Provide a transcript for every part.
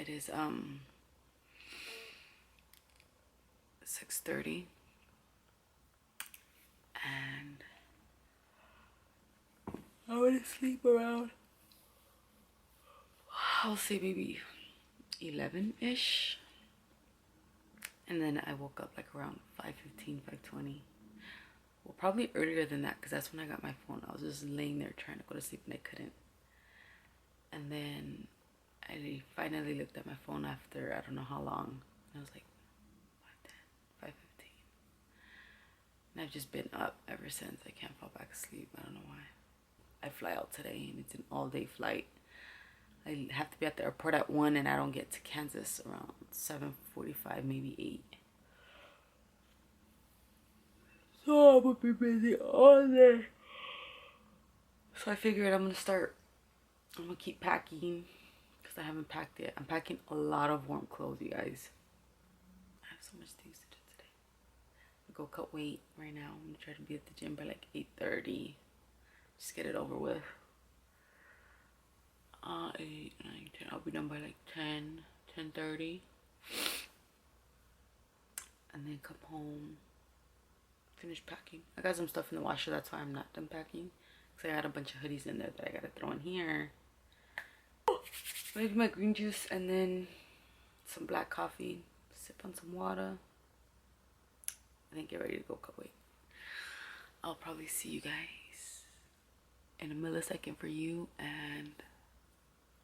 It is 6:30, and I went to sleep around, I'll say maybe 11-ish, and then I woke up like around 5:15, 5:20. Well, probably earlier than that, because that's when I got my phone. I was just laying there trying to go to sleep and I couldn't. And then I finally looked at my phone after I don't know how long, and I was like 5:10, 5:15, and I've just been up ever since. I can't fall back asleep. I don't know why. I fly out today and it's an all-day flight. I have to be at the airport at 1, and I don't get to Kansas around 7:45, maybe 8. So I'm gonna be busy all day. So I figured I'm gonna keep packing, because I haven't packed yet. I'm packing a lot of warm clothes, you guys. I have so much things to do today. I'm gonna go cut weight right now. I'm gonna try to be at the gym by like 8:30. Just get it over with. 8, 9, 10. I'll be done by like 10:30. And then come home, finish packing. I got some stuff in the washer, that's why I'm not done packing. Because I got a bunch of hoodies in there that I gotta throw in here. Make my green juice and then some black coffee. Sip on some water. And then get ready to go cut weight. I'll probably see you guys in a millisecond for you and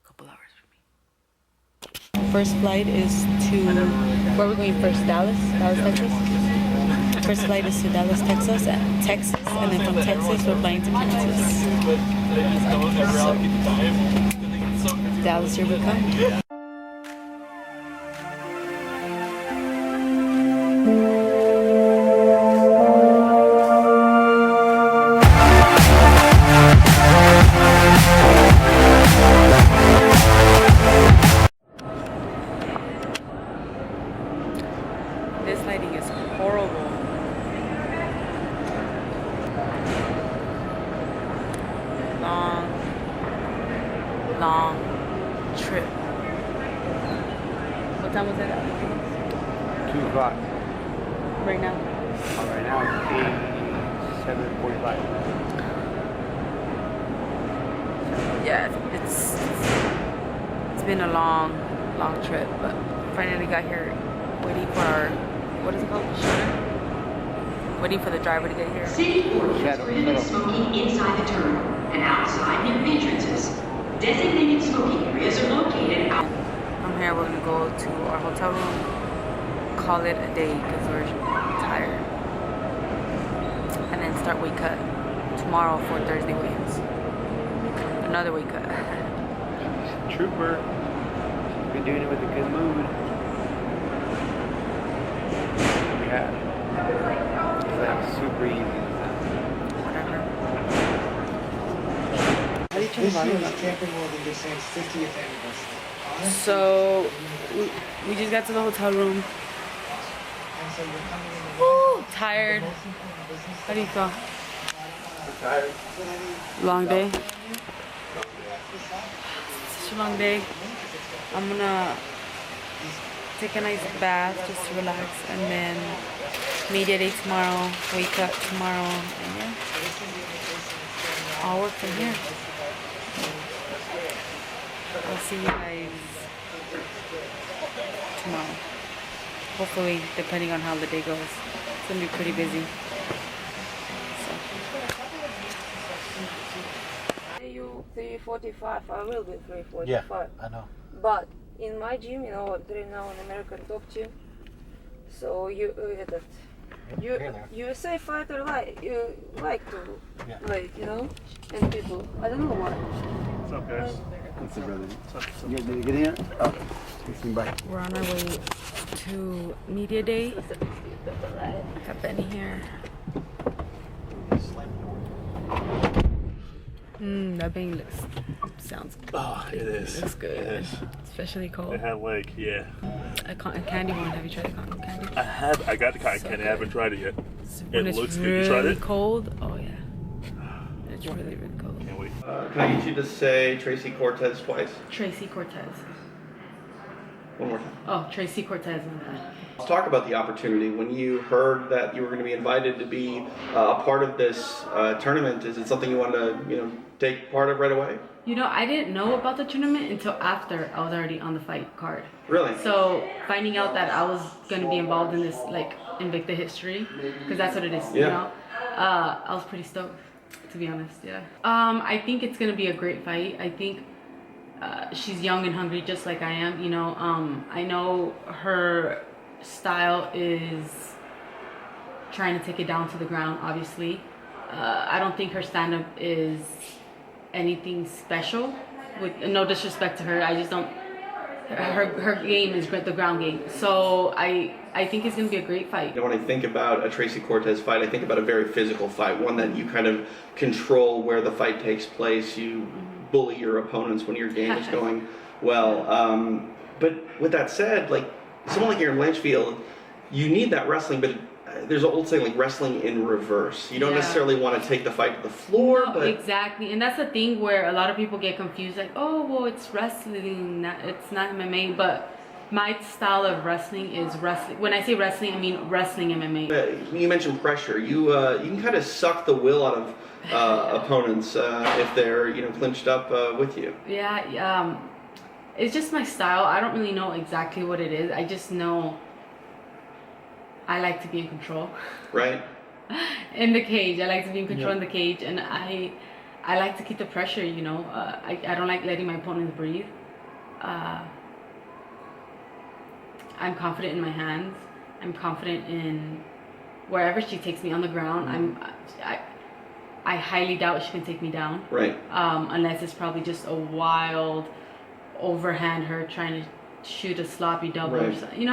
a couple hours for me. First flight is to, where are we going first? Dallas, Texas? First flight is to Dallas, Texas, and then from Texas we're flying to Kansas. So, Dallas, here we come. This lighting is horrible. Long trip. What time was it at? 2 o'clock. Right now? Right now it's 7:45. Yeah, it's been a long trip, but finally got here, waiting for our, what is it called? Shutter? Waiting for the driver to get here. City orders prohibit smoking inside the terminal and outside near entrances. Designated smoking areas are located out. From here, we're gonna go to our hotel room, call it a day because we're tired, and then start weight cut tomorrow for Thursday weigh-ins. Another weight cut. Trooper. Been doing it with a good mood. Yeah. It's like super easy. Whatever. How do you turn the volume up? So we just got to the hotel room. Woo, tired. How do you feel? Tired. Long day? Such a long day. I'm gonna take a nice bath just to relax, and then media day tomorrow, wake up tomorrow, and yeah, I'll work from here. I'll see you guys tomorrow. Hopefully, depending on how the day goes. It's gonna be pretty busy. So. 345, I will be 345. Yeah, I know. But in my gym, you know, I'm training now in American top gym. So USA fighter you like to like, you know, and people. I don't know why. What's up, guys? What's up, brother? You guys need to get in? Oh, bye. We're on our way to media day. Got Benny here. That bang sounds good. Oh, it is. Looks good. It is. Especially cold. It had like, yeah. A candy one. Have you tried a cotton candy? I got the cotton candy. I haven't tried it yet. When It it's looks really good. You tried it? cold. Oh yeah. It's really cold. Can't wait. Can I get you to say Tracy Cortez twice? Tracy Cortez. One more time. Oh, Tracy Cortez. My bad. Let's talk about the opportunity. When you heard that you were going to be invited to be a part of this tournament, is it something you wanted to, take part of right away? I didn't know about the tournament until after I was already on the fight card. Really? So finding out that I was going to be involved in this, like, Invicta history, because that's what it is, I was pretty stoked, to be honest, yeah. I think it's going to be a great fight. I think she's young and hungry just like I am, I know her style is trying to take it down to the ground, obviously. I don't think her stand-up is anything special, with no disrespect to her. I just don't, her game is the ground game. So I think it's going to be a great fight. When I think about a Tracy Cortez fight, I think about a very physical fight, one that you kind of control where the fight takes place. You bully your opponents when your game is going well. But with that said, like someone like Aaron Blanchfield, you need that wrestling, but there's an old saying like wrestling in reverse. You don't necessarily want to take the fight to the floor, but exactly, and that's the thing where a lot of people get confused. Like, oh, well, it's wrestling, it's not MMA. But my style of wrestling is wrestling. When I say wrestling, I mean wrestling MMA. You mentioned pressure. You can kind of suck the will out of opponents if they're clinched up with you. Yeah, it's just my style. I don't really know exactly what it is. I just know I like to be in control. Right. In the cage. I like to be in control in the cage, and I like to keep the pressure, I don't like letting my opponents breathe. I'm confident in my hands. I'm confident in wherever she takes me on the ground. I highly doubt she can take me down. Right. Unless it's probably just a wild overhand, her trying to shoot a sloppy double or something.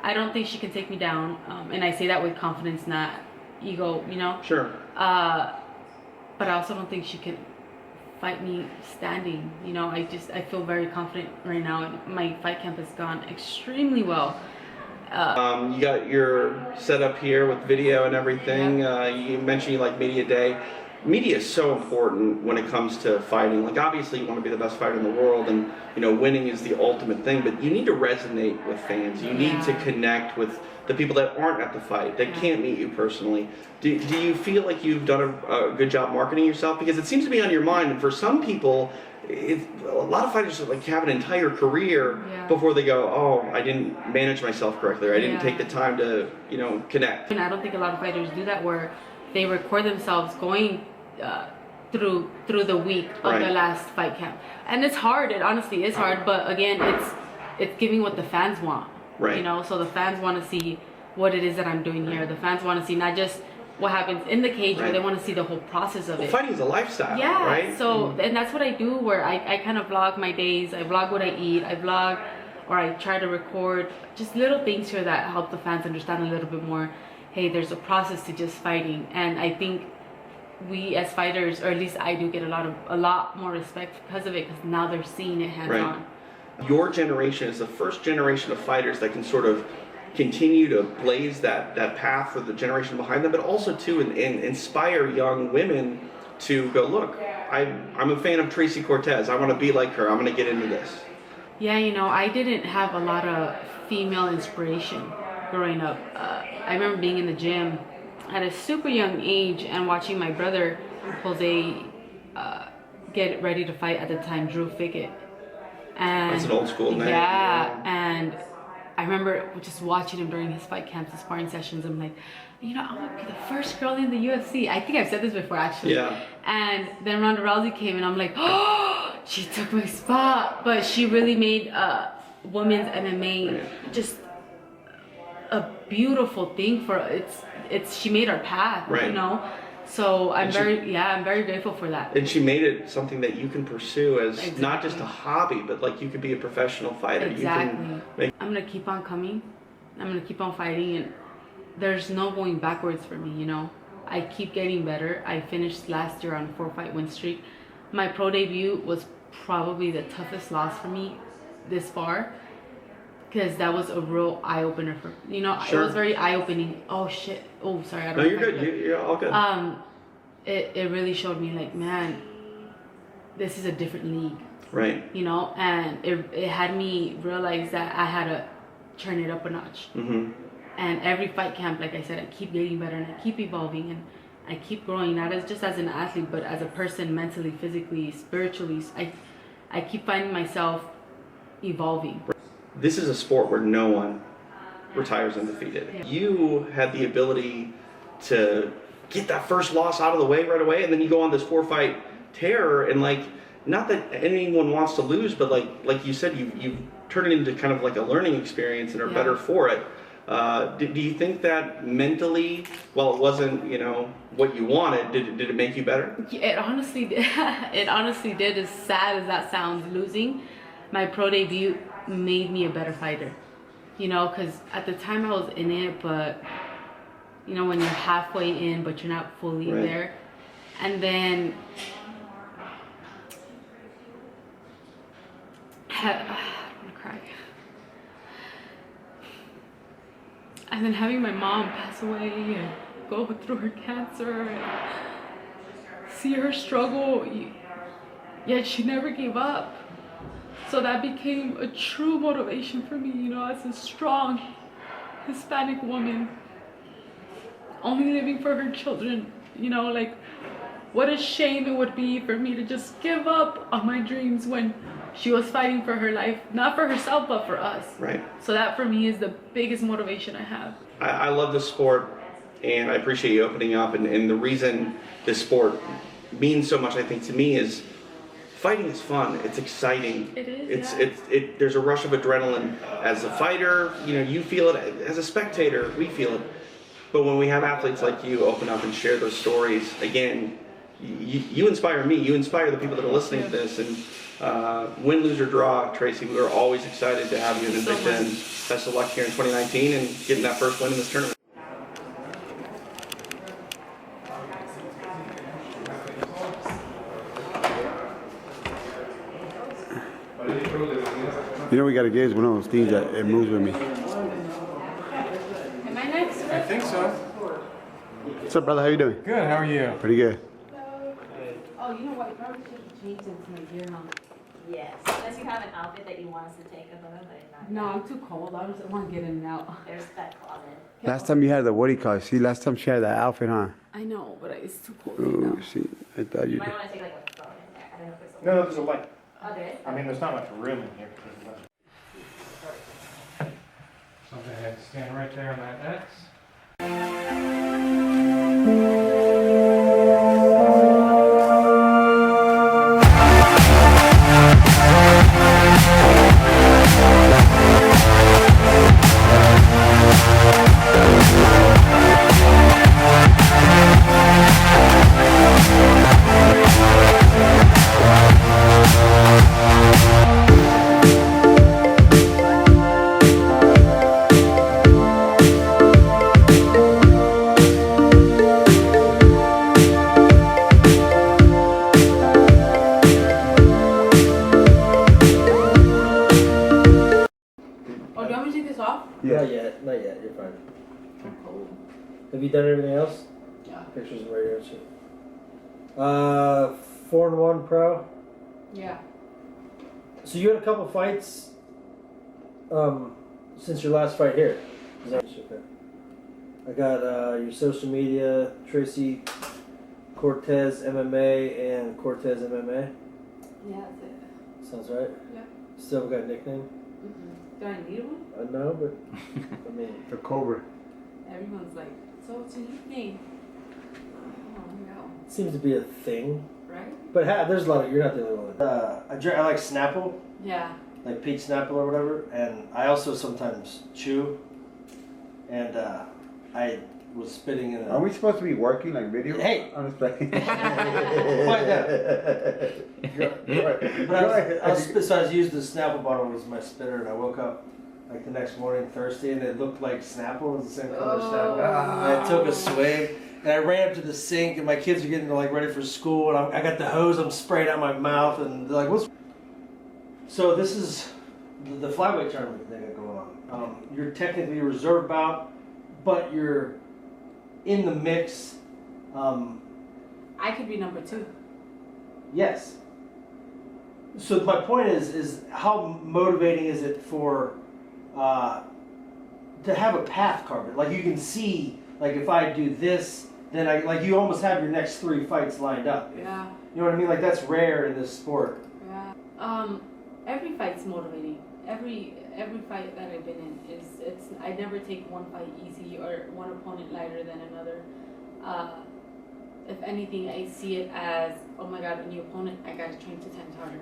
I don't think she can take me down, and I say that with confidence, not ego, Sure. But I also don't think she can fight me standing, I feel very confident right now. My fight camp has gone extremely well. You got your setup here with video and everything. You mentioned you like media day. Media is so important when it comes to fighting. Like obviously you want to be the best fighter in the world, and winning is the ultimate thing, but you need to resonate with fans. You need to connect with the people that aren't at the fight, that can't meet you personally. Do you feel like you've done a good job marketing yourself? Because it seems to be on your mind, and for some people, a lot of fighters like have an entire career before they go, oh, I didn't manage myself correctly, or I didn't take the time to connect. And I don't think a lot of fighters do that, where they record themselves going through the week of the last fight camp, and it's hard. It honestly is hard, but again, it's giving what the fans want. Right. So the fans want to see what it is that I'm doing here. The fans want to see not just what happens in the cage, but they want to see the whole process of it. Fighting is a lifestyle. Yeah. Right. So and that's what I do. Where I kind of vlog my days. I vlog what I eat. I vlog, or I try to record just little things here that help the fans understand a little bit more. Hey, there's a process to just fighting, and I think we as fighters, or at least I do, get a lot more respect because of it, because now they're seeing it hands on. Your generation is the first generation of fighters that can sort of continue to blaze that path for the generation behind them, but also to inspire young women to go, look, I'm a fan of Tracy Cortez. I want to be like her. I'm going to get into this. Yeah, I didn't have a lot of female inspiration growing up. I remember being in the gym at a super young age and watching my brother Jose get ready to fight at the time, Drew Fickett. And that's an old school name. Yeah, and I remember just watching him during his fight camps and sparring sessions. I'm like, I want to be the first girl in the UFC. I think I've said this before, actually. Yeah. And then Ronda Rousey came, and I'm like, oh, she took my spot. But she really made women's MMA just a beautiful thing for it's. She made our path, So I'm very grateful for that. And she made it something that you can pursue as not just a hobby, but like you could be a professional fighter. Exactly. I'm gonna keep on coming. I'm gonna keep on fighting, and there's no going backwards for me. I keep getting better. I finished last year on a 4-fight win streak. My pro debut was probably the toughest loss for me this far, because that was a real eye-opener for It was very eye-opening. Oh shit. Oh, sorry. I don't know. You're good. You're all good. It really showed me, like, man, this is a different league. Right. You know, and it had me realize that I had to turn it up a notch. Mm-hmm. And every fight camp, like I said, I keep getting better and I keep evolving and I keep growing, not as just as an athlete, but as a person, mentally, physically, spiritually. I keep finding myself evolving. This is a sport where no one retires undefeated. Yeah. You had the ability to get that first loss out of the way right away, and then you go on this 4-fight tear, and like, not that anyone wants to lose, but like you said, you've turned it into kind of like a learning experience and are better for it. Do you think that mentally, while it wasn't, you know, what you wanted, did it make you better? It honestly did. It honestly did. As sad as that sounds, losing my pro debut made me a better fighter. You know, because at the time I was in it, but you know, when you're halfway in, but you're not fully there, and then I'm gonna cry. And then having my mom pass away and go through her cancer and see her struggle, yet she never gave up. So that became a true motivation for me, you know, as a strong Hispanic woman, only living for her children, you know, like what a shame it would be for me to just give up on my dreams when she was fighting for her life, not for herself, but for us. Right. So that for me is the biggest motivation I have. I love this sport, and I appreciate you opening up. And the reason this sport means so much, I think, to me is fighting is fun. It's exciting. It is. There's a rush of adrenaline. As a fighter, you know, you feel it. As a spectator, we feel it. But when we have athletes like you open up and share those stories, again, you inspire me. You inspire the people that are listening to this. And win, lose, or draw, Tracy, we are always excited to have you in Invicta, and best of luck here in 2019 and getting that first win in this tournament. You know, we got to get one of those things that it moves with me. Am I next? I think so. What's up, brother? How you doing? Good, how are you? Pretty good. Oh, you know what? I probably should have changed into my gear now. Yes, unless you have an outfit that you want us to take a photo, but not. No, I'm too cold. I want to get in and out. There's that closet. Last time you had the what do you call it? See, last time she had that outfit on. I know, but it's too cold right Ooh, now. see, I thought You you. might want to take like a phone in there. I don't know if there's a No, there's a light. Oh, there is? I mean, there's not much room in here. But there's a light. So I'm going to stand right there on that X. Oh, do you want me to take this off? Yeah. Not yet, you're fine. Have you done everything else? Yeah. Pictures and radio and shit. 4-1 pro. Yeah. So you had a couple fights since your last fight here. Is that okay? I got your social media, Tracy Cortez MMA and Cortez MMA. Yeah, that's it. Sounds right? Yeah. Still got a nickname? Do I need one? I know, but I mean, The Cobra. Everyone's like, so what's your nickname? Oh, no. seems to be a thing. Right? But there's a lot of, you're not the only one. I like Snapple, Yeah. like Pete Snapple or whatever, and I also sometimes chew. And I was spitting in Are we supposed to be working like video? Hey! I'm just playing. Quiet down. But I was using the Snapple bottle as my spitter, and I woke up like the next morning, thirsty, and it looked like Snapple. It was the same color as Snapple. And I took a swig, and I ran up to the sink, and my kids are getting like ready for school, and I got the hose, I'm spraying out my mouth, and they're like, "What's?" So this is the flyweight tournament they got going on. You're technically a reserve bout, but you're in the mix. I could be number 2. Yes. So my point is how motivating is it for to have a path carved? Like you can see, like if I do this, then you almost have your next 3 fights lined up. Yeah. You know what I mean? Like that's rare in this sport. Yeah. Every fight's motivating. Every fight that I've been in it's I never take one fight easy or one opponent lighter than another. If anything, I see it as, oh my god, a new opponent, I gotta train 2 times harder.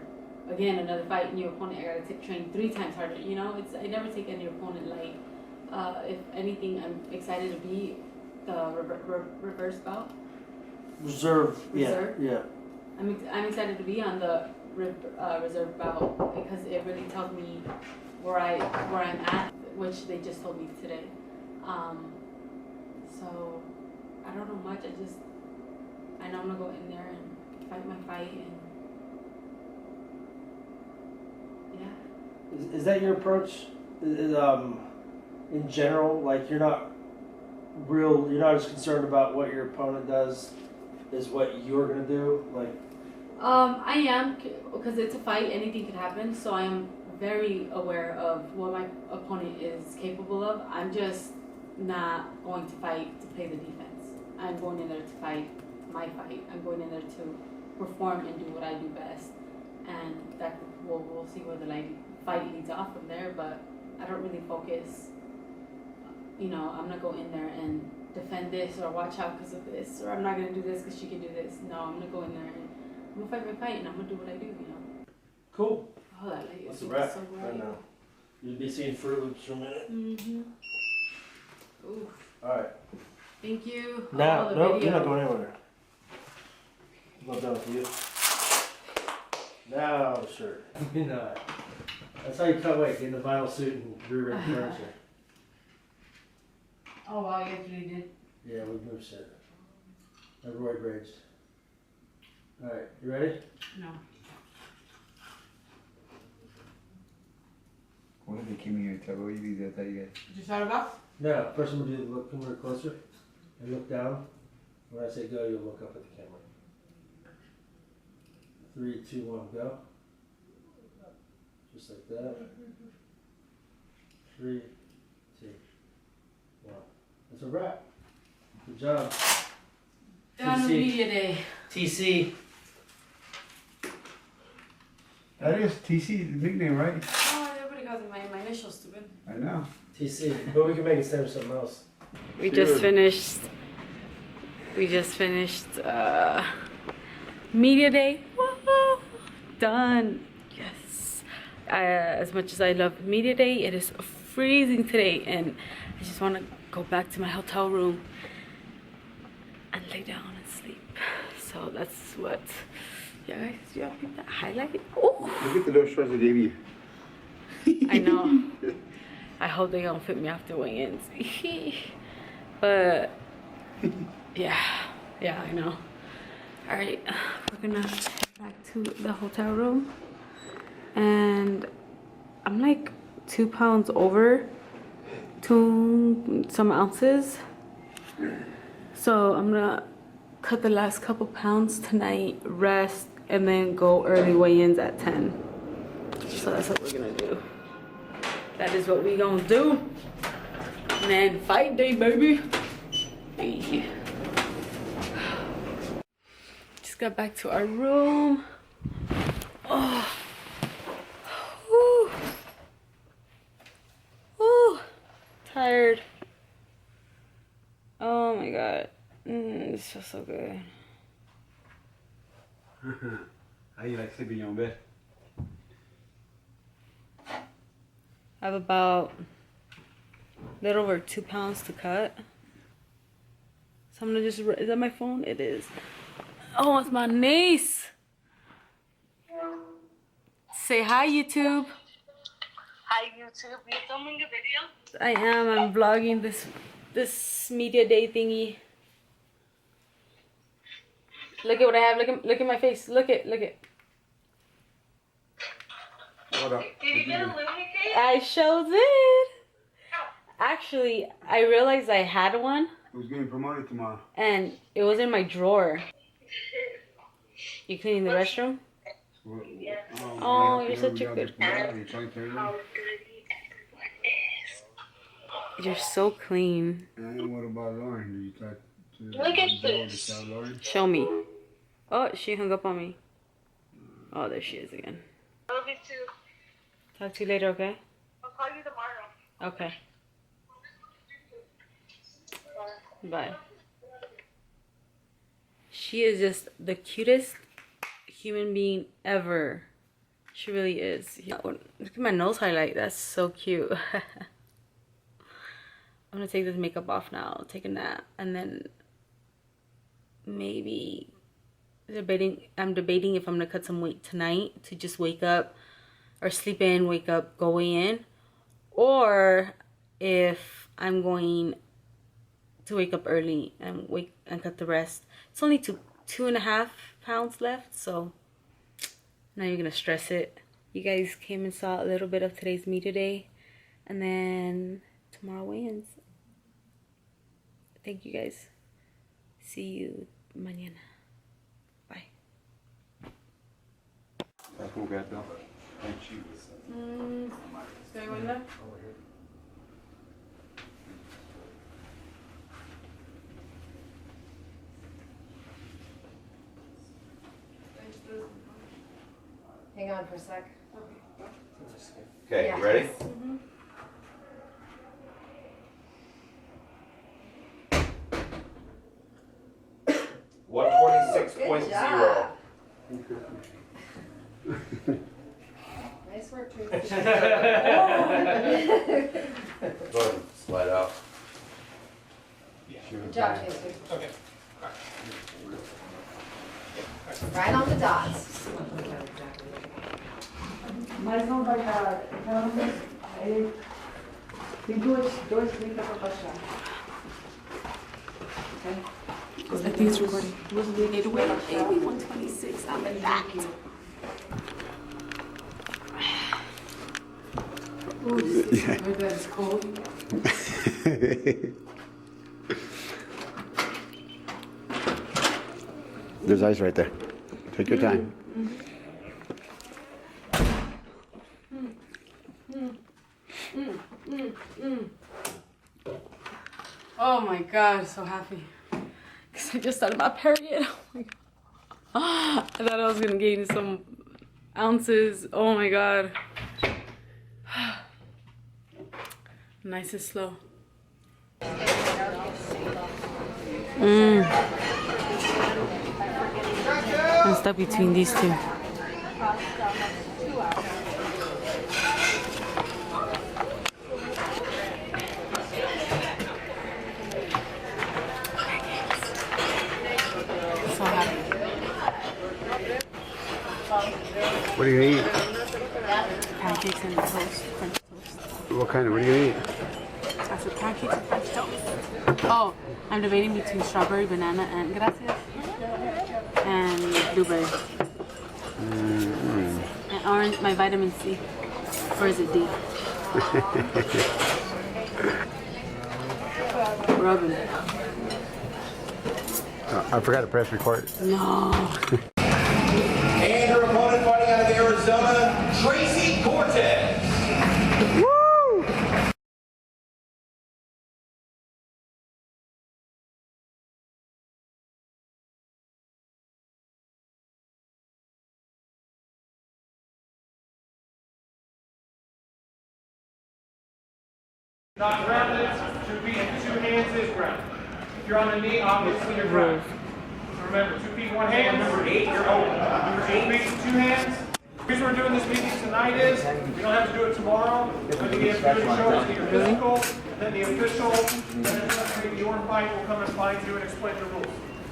Again, another fight, new opponent, I gotta train 3 times harder. You know, I never take any opponent light. If anything, I'm excited to be the reverse bout. Reserve. Reserve. Yeah. I'm excited to be on the reserve bout because it really tells me where I'm at, which they just told me today. So I don't know much. I know I'm gonna go in there and fight my fight and yeah. Is that your approach? In general, like you're not as concerned about what your opponent does as what you're gonna do, like. I am, because it's a fight, anything could happen, so I am very aware of what my opponent is capable of. I'm just not going to fight to play the defense. I'm going in there to fight my fight. I'm going in there to perform and do what I do best. And that we'll see where the fight leads off from there, but I don't really focus, I'm not going in there and defend this or watch out because of this, or I'm not going to do this because she can do this. No, I'm going to go in there and I'm gonna fight my fight and I'm gonna do what I do, Cool. Oh, that light That's is a wrap. so bright. I know. You'll be seeing Fruit Loops for a minute. Ooh. Alright. Thank you. Now, no, you're not going anywhere. I'm not done with you. Now the shirt. That's how you cut weight, get in the vinyl suit and rearrange furniture. Oh wow, you guys really did. Yeah, we moved shit. Roy bridged. Alright, you ready? No. What if they came in here and tell you that you guys? Did you start off? No, first I'm going to do the look, come a little closer and look down. When I say go, you'll look up at the camera. 3, 2, 1, go. Just like that. 3, 2, 1. That's a wrap. Good job. Done media day. TC. That is TC, the nickname, right? Oh, everybody calls me my initials, stupid. I know. TC. But we can make it stand for something else. We just finished media day. Woo-hoo. Done. Yes. As much as I love media day, it is freezing today and I just want to go back to my hotel room and lay down and sleep. So that's what, yeah guys, do you have that highlight? Oh, Look at the little shorts they gave you. I know. I hope they don't fit me after weigh-ins. But yeah, I know. All right, we're gonna head back to the hotel room and I'm like 2 pounds over, 2 some ounces. So I'm gonna cut the last couple pounds tonight, rest, and then go early weigh-ins at 10. So that's what we're gonna do. That is what we gonna do. And then fight day, baby. Hey. Just got back to our room. Oh. Woo. Woo. Tired. Oh my god. This feels so good. How you like sleeping in your own bed? I have about a little over 2 pounds to cut. So I'm gonna just, is that my phone? It is. Oh, it's my niece. Say hi, YouTube. Hi, YouTube. You filming a video? I am. I'm vlogging this media day thingy. Look at what I have. Look at my face. Look at. What up? Did you get a lubricant? I sure did. Actually, I realized I had one. Who's getting promoted tomorrow? And it was in my drawer. You cleaning the restroom? Oh, you're such a good girl. How dirty everyone is. You're so clean. And what about Lauren? You talk to Look at this. Lauren? Show me. Oh, she hung up on me. Oh, there she is again. I love you too. Talk to you later, okay? I'll call you tomorrow. Okay. Bye. She is just the cutest human being ever. She really is. Look at my nose highlight. That's so cute. I'm gonna take this makeup off now, take a nap, and then maybe I'm debating if I'm gonna cut some weight tonight to just wake up or sleep in, wake up, go in, or if I'm going to wake up early and cut the rest. It's only 2.5 pounds left, so not even gonna stress it. You guys came and saw a little bit of today's me today, and then tomorrow weigh-ins. Thank you guys. See you mañana. Bye. Who got them? Hang on for a sec. Okay, Yeah. you ready? Mm-hmm. $126.0. Nice work, Tracy. Go ahead and slide out. Good job, Tracy. Okay. Right on the dots. Mais não vai dar. Então, tem dois links para baixar. I think it's recording. We need to wait on AB 126. I'm in that. Ooh, this is good. That's cold. There's ice right there. Take your time. Oh my god, so happy. Because I just started my period. Oh my god. I thought I was going to gain some ounces. Oh my god. Nice and slow. I'm stuck between these two. So happy. What are you gonna eat? Pancakes and toast, French toast. What kind of? What are you gonna eat? I said pancakes and French toast. Oh, I'm debating between strawberry, banana, and gracias, and blueberry, and orange. My vitamin C, or is it D? Rubbing. I forgot to press record. No. And her opponent fighting out of Arizona, Tracy Cortez. Woo! Not grounded, 2 feet and 2 hands is grounded. If you're on the knee, obviously you're grounded. So remember, 2 feet, 1 hand. Number 8, you're open. Number 8 feet, 2 hands. The reason we're doing this meeting tonight is we don't have to do it tomorrow. But you have to do it, show us your physical, then the official, and then your fight will come and find you and explain the rules.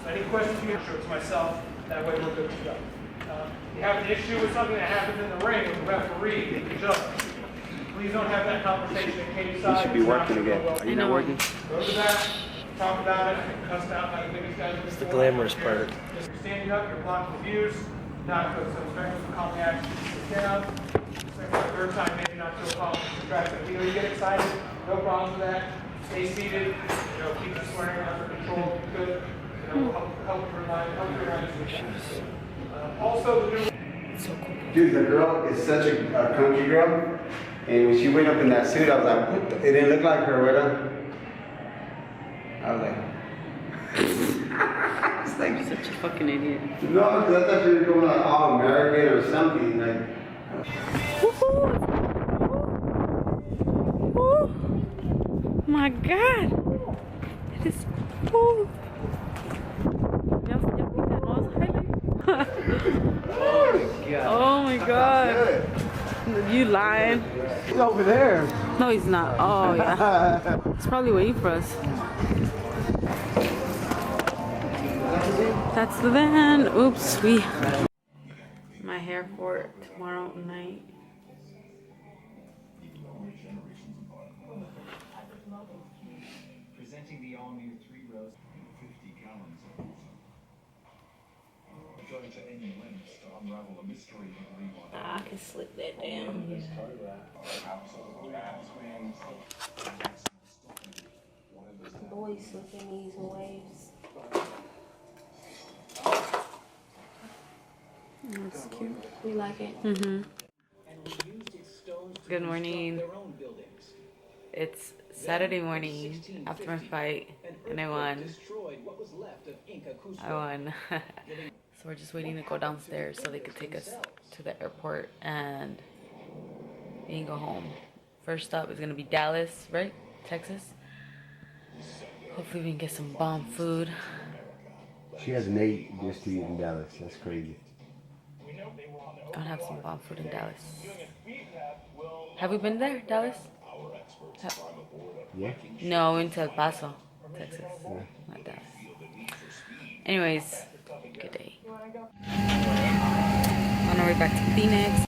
Any questions you can show it to myself. That way we're good to go. You have an issue with something that happens in the ring with the referee, the judge. Please don't have that conversation at cage side. You should be working again. Are you not working? Go to that, talk about it, cussed out by the biggest guys. It's the glamorous part. If you're standing up, you're blocking the views, not to expect for calm action to sit down. Second or third time, maybe not to apologize. You get excited, no problem with that. Stay seated, keep the swearing under control if you could. Help you remind you. Also, the new It's so cool. Dude, the girl is such a country girl. And when she went up in that suit, I was like, what the? It didn't look like her, what? I was like, it's like such a fucking idiot. No, because I thought you were going like all American or something. Like, oh my God. It is cool. Oh my God. You lying. He's over there. No, he's not. Oh, yeah. He's probably waiting for us. That's the van. Oops. My hair for tomorrow night. Presenting the all-new 3-rows, 50 gallons of going to any lengths to unravel a mystery you believe on. I can slip that down. Boy slipping these waves. That's cute. We like it. Mm-hmm. Good morning. It's Saturday morning after my fight, and I won. I won. So we're just waiting to go downstairs so they could take us to the airport and we can go home. First stop is gonna be Dallas, right? Texas. Hopefully we can get some bomb food. she hasn't ate just to eat in Dallas. That's crazy. I'll have some bomb food in Dallas. Have we been there, Dallas? Yeah. No, we went to El Paso, Texas. Yeah. Not Dallas. Anyways, good day. On our way back to Phoenix.